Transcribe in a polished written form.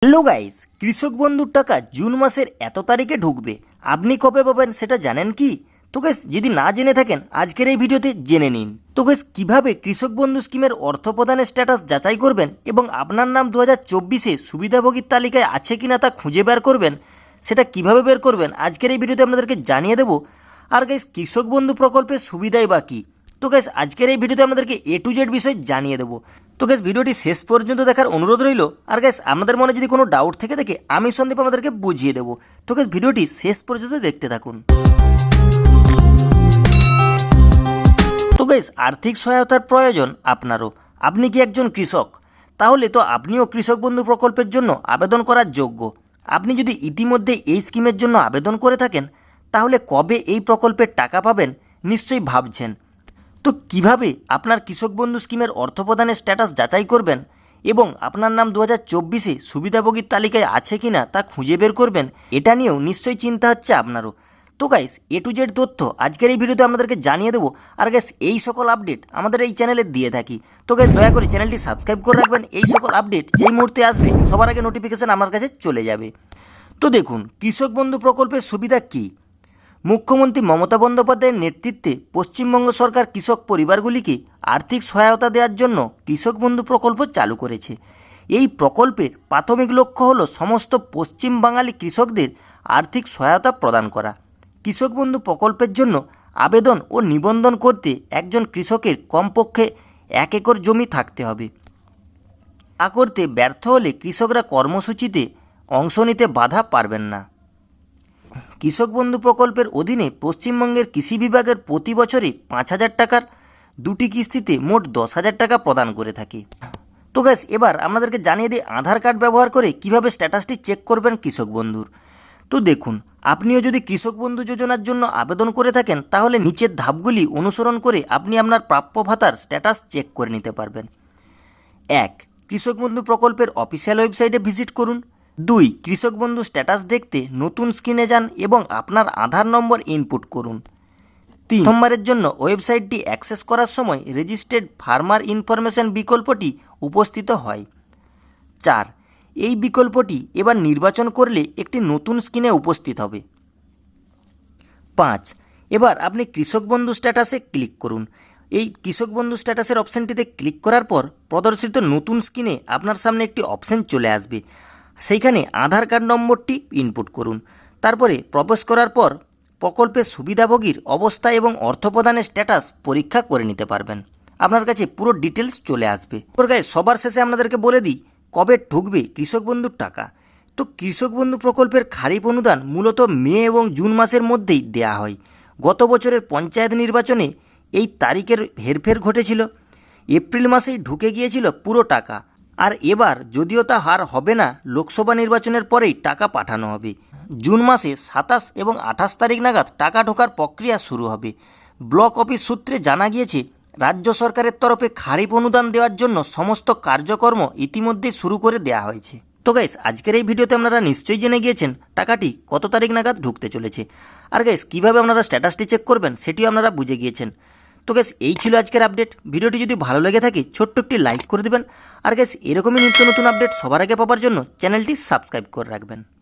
Hello guys, কৃষক বন্ধুর টাকা জুন মাসের এত তারিখে ঢুকবে। আপনি কবে পাবেন সেটা জানেন কি? তো গাইস, যদি না জেনে থাকেন আজকের এই ভিডিওতে জেনে নিন। তো গাইস, কিভাবে কৃষক বন্ধু স্কিমের অর্থ প্রদানের স্ট্যাটাস যাচাই করবেন এবং আপনার নাম 2024-এ সুবিধাভোগীর তালিকায় আছে কিনা তা খুঁজে বের করবেন, সেটা কিভাবে বের করবেন আজকের এই ভিডিওতে আপনাদেরকে জানিয়ে দেবো। আর গাইস, কৃষক বন্ধু প্রকল্পের সুবিধাই বা কী? তো গাইস, আজকের এই ভিডিওতে আপনাদেরকে A to Z বিষয় জানিয়ে দেবো। তো গাইস, ভিডিওটি শেষ পর্যন্ত দেখার অনুরোধ রইল। আর গাইস, আপনাদের মনে যদি কোনো ডাউট থেকে থাকে আমি সন্দীপ আপনাদেরকে বুঝিয়ে দেবো। তো গাইস, ভিডিওটি শেষ পর্যন্ত দেখতে থাকুন। তো গাইস, আর্থিক সহায়তার প্রয়োজন আপনারও। আপনি কি একজন কৃষক? তাহলে তো আপনিও কৃষক বন্ধু প্রকল্পের জন্য আবেদন করার যোগ্য। আপনি যদি ইতিমধ্যে এই স্কিমের জন্য আবেদন করে থাকেন তাহলে কবে এই প্রকল্পের টাকা পাবেন নিশ্চয়ই ভাবছেন। তো কিভাবে আপনার কৃষক বন্ধু স্কিমের অর্থ প্রদানের স্ট্যাটাস যাচাই করবেন এবং আপনার নাম 2024-এ সুবিধাভোগীর তালিকায় আছে কিনা তা খুঁজে বের করবেন, এটা নিয়েও নিশ্চয়ই চিন্তা হচ্ছে আপনারও। তো গাইস, A to Z তথ্য আজকের এই ভিডিওতে আপনাদেরকে জানিয়ে দেবো। আর গাইস, এই সকল আপডেট আমাদের এই চ্যানেলে দিয়ে থাকি। তো গাইস, দয়া করে চ্যানেলটি সাবস্ক্রাইব করে রাখবেন। এই সকল আপডেট যেই মুহূর্তে আসবে সবার আগে নোটিফিকেশান আমার কাছে চলে যাবে। তো দেখুন, কৃষক বন্ধু প্রকল্পের সুবিধা কী। মুখ্যমন্ত্রী মমতা বন্দ্যোপাধ্যায়ের নেতৃত্বে পশ্চিমবঙ্গ সরকার কৃষক পরিবারগুলিকে আর্থিক সহায়তা দেওয়ার জন্য কৃষক বন্ধু প্রকল্প চালু করেছে। এই প্রকল্পের প্রাথমিক লক্ষ্য হল সমস্ত পশ্চিম বাঙালি কৃষকদের আর্থিক সহায়তা প্রদান করা। কৃষক বন্ধু প্রকল্পের জন্য আবেদন ও নিবন্ধন করতে একজন কৃষকের কমপক্ষে 1 একর জমি থাকতে হবে। তা করতে ব্যর্থ হলে কৃষকরা কর্মসূচিতে অংশ নিতে বাধা পারবেন না। কৃষক বন্ধু প্রকল্পের অধীনে পশ্চিমবঙ্গের কৃষি বিভাগের প্রতি বছরে 5,000 টাকার 2টি কিস্তিতে মোট 10,000 টাকা প্রদান করে থাকে। তো গ্যাস, এবার আপনাদেরকে জানিয়ে দিই আধার কার্ড ব্যবহার করে কিভাবে স্ট্যাটাসটি চেক করবেন কৃষক বন্ধুর। তো দেখুন, আপনিও যদি কৃষক বন্ধু যোজনার জন্য আবেদন করে থাকেন তাহলে নিচের ধাপগুলি অনুসরণ করে আপনি আপনার প্রাপ্য ভাতার স্ট্যাটাস চেক করে নিতে পারবেন। 1. কৃষক বন্ধু প্রকল্পের অফিসিয়াল ওয়েবসাইটে ভিজিট করুন। 2. কৃষক বন্ধু স্ট্যাটাস দেখতে নতুন স্ক্রিনে যান এবং আপনার আধার নম্বর ইনপুট করুন। 3. প্রথমবারের জন্য ওয়েবসাইটটি অ্যাক্সেস করার সময় রেজিস্টার্ড ফার্মার ইনফরমেশন বিকল্পটি উপস্থিত হয়। 4. এই বিকল্পটি এবার নির্বাচন করলে একটি নতুন স্ক্রিনে উপস্থিত হবে। 5. এবার আপনি কৃষক বন্ধু স্ট্যাটাসে ক্লিক করুন। এই কৃষক বন্ধু স্ট্যাটাসের অপশানটিতে ক্লিক করার পর প্রদর্শিত নতুন স্ক্রিনে আপনার সামনে একটি অপশান চলে আসবে। সেইখানে আধার কার্ড নম্বরটি ইনপুট করুন। তারপরে প্রবেশ করার পর প্রকল্পের সুবিধাভোগীর অবস্থা এবং অর্থ প্রদানের স্ট্যাটাস পরীক্ষা করে নিতে পারবেন। আপনার কাছে পুরো ডিটেলস চলে আসবে। গাইস, সবার শেষে আপনাদেরকে বলে দিই কবে ঢুকবে কৃষক বন্ধুর টাকা। তো কৃষক বন্ধু প্রকল্পের খারিফ অনুদান মূলত মে এবং জুন মাসের মধ্যেই দেয়া হয়। গত বছরের পঞ্চায়েত নির্বাচনে এই তারিখের হেরফের ঘটেছিল। এপ্রিল মাসেই ঢুকে গিয়েছিল পুরো টাকা। আর এবার যদিও তা হার হবে না, লোকসভা নির্বাচনের পরেই টাকা পাঠানো হবে। জুন মাসে 27 এবং 28 তারিখ নাগাদ টাকা ঢোকার প্রক্রিয়া শুরু হবে। ব্লক অফিস সূত্রে জানা গিয়েছে রাজ্য সরকারের তরফে খারিফ অনুদান দেওয়ার জন্য সমস্ত কার্যকর্ম ইতিমধ্যে শুরু করে দেওয়া হয়েছে। তো গাইস, আজকের এই ভিডিওতে আপনারা নিশ্চয়ই জেনে গিয়েছেন টাকাটি কত তারিখ নাগাদ ঢুকতে চলেছে। আর গাইস, কীভাবে আপনারা স্ট্যাটাসটি চেক করবেন সেটিও আপনারা বুঝে গিয়েছেন। তো গাইস, এই ছিল আজকের আপডেট। ভিডিওটি যদি ভালো লেগে থাকে ছোট্ট একটি লাইক করে দেবেন। আর গাইস, এরকমই নিত্য নতুন আপডেট সবার আগে পাওয়ার জন্য চ্যানেলটি সাবস্ক্রাইব করে রাখবেন।